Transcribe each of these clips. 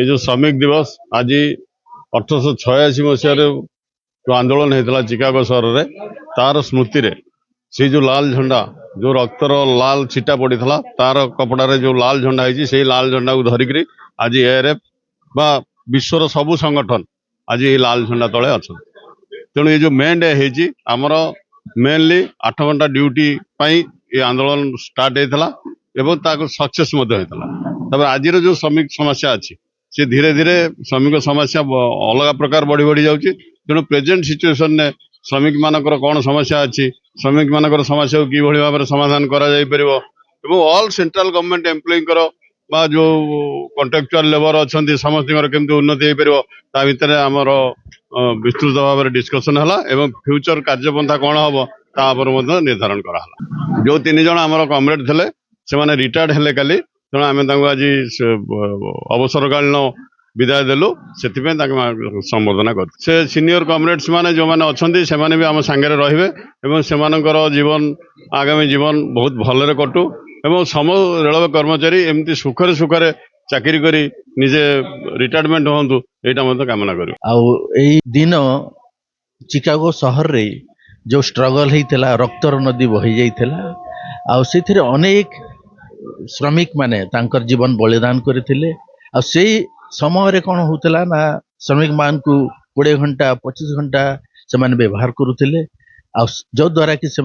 ये जो श्रमिक दिवस आज 1886 मसीह जो आंदोलन होता चिकागो सहर में तार स्मृति रे से जो लाल झंडा जो रक्तर लाल छिटा पड़ा तार कपड़े जो लाल झंडा है लाल झंडा को धरिकी आज एआरएफ बा विश्वर सबू संगठन आज ये लाल झंडा तले अच्छा। तेणु ये जो मेन डे होमर मेनली 8 घंटा ड्यूटी ये आंदोलन स्टार्ट होता सक्सेस होता। आज जो श्रमिक समस्या अच्छी सी धीरे धीरे श्रमिक समस्या अलग प्रकार बढ़ी बढ़ी जाऊँगी। तेणु प्रेजेंट सिचुएशन ने श्रमिक मानकर कौन समस्या अच्छी श्रमिक मानकर समस्या को किभली भाव में समाधान कर ऑल सेंट्रल गवर्नमेंट एम्प्लॉई बा जो कॉन्ट्रैक्चुअल लेबर अच्छा समस्त केमती उन्नति हो पार भितर आमर विस्तृत भाव में डिस्कसन है फ्यूचर कार्यपंथा कौन हम तापर निर्धारण कराला। जो 3 जन आमर कमरेड थे से रिटायर्ड हेले काली तेणु आम आज अवसरकालीन विदाय देलु से संबोधना कर से सीनियर कमरेड्स माने जो माने अच्छे से भी आम सांगे रे से जीवन आगामी जीवन बहुत भलरे कटू एवं सम रेलवे कर्मचारी एमती सुखरे सुखरे चाकरी करी निजे रिटायरमेंट हूँ यहाँ कामना कर। दिन चिकागो सहर रे जो स्ट्रगल होता रक्तर नदी बही जाइला अनेक श्रमिक माने तांकर जीवन बलिदान करथिले। से समय रे कौन होता ना श्रमिक मान को 20 घंटा 25 घंटा से व्यवहार करुले जो द्वारा कि से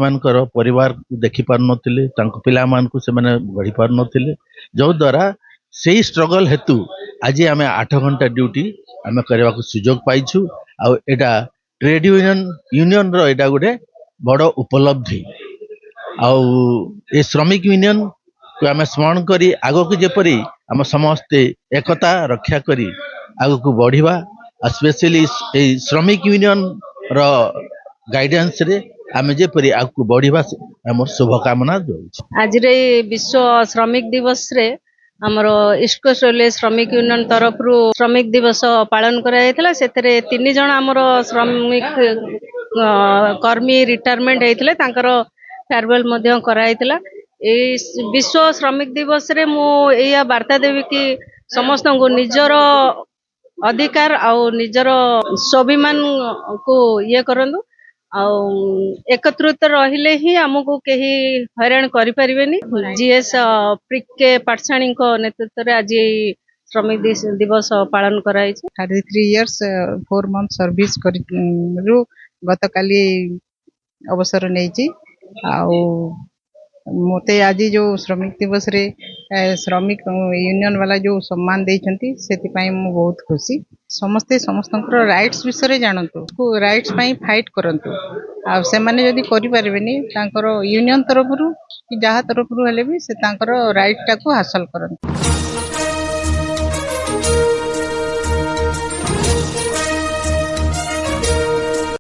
परिवार को देखि पार नथिले पिला मान को से गढ़ी पार नथिले जो द्वारा से स्ट्रगल हेतु आज आम 8 घंटा ड्यूटी आम करने को सुजोग पाइछु। एटा ट्रेड यूनियन रो एटा गोटे बड़ उपलब्धि श्रमिक यूनियन को आम स्मरण करी आग को जेपरी आम समस्ते एकता रक्षा करी आग को बढ़िबा स्पेशली श्रमिक यूनियन रो गाइडेंस रे आम जेपरी आग को बढ़िबा हमर शुभकामना दउछ। आज रे विश्व श्रमिक दिवस रे हमर ईस्ट कोस्ट रेलवे श्रमिक यूनियन तरफ रु श्रमिक दिवस पालन कराइथिला। सेतरे 3 जण हमर श्रमिक कर्मी रिटायरमेंट हेतिले तांकर फेयरवेल मध्ये कराइथिला। विश्व श्रमिक दिवस रे मु एया वार्ता देवी कि समस्त को निजर अधिकार आउ निजर स्वाभिमान को ये करंदु एकत्रित रहिले ही हमको कहीं हैरान करि परिबेनी। जीएस प्रिके पाठशाणी को नेतृत्व रे आज श्रमिक दिवस पालन कराई छै। 33 इयर्स 4 मंथ सर्विस करू गतकाली अवसर नै छी मोते आज जो श्रमिक दिवस रे श्रमिक यूनियन वाला जो सम्मान देइछंती सेति पई मु बहुत खुशी। समस्ते समस्तंकर राइट्स विषय जानतु राइट्स पई फाइट करंतु आ से माने जदी करि पारबेनी तांकर यूनियन तरफ रु कि जहा तरफ रु हेले भी से तांकर राइट टाको हासिल करंतु।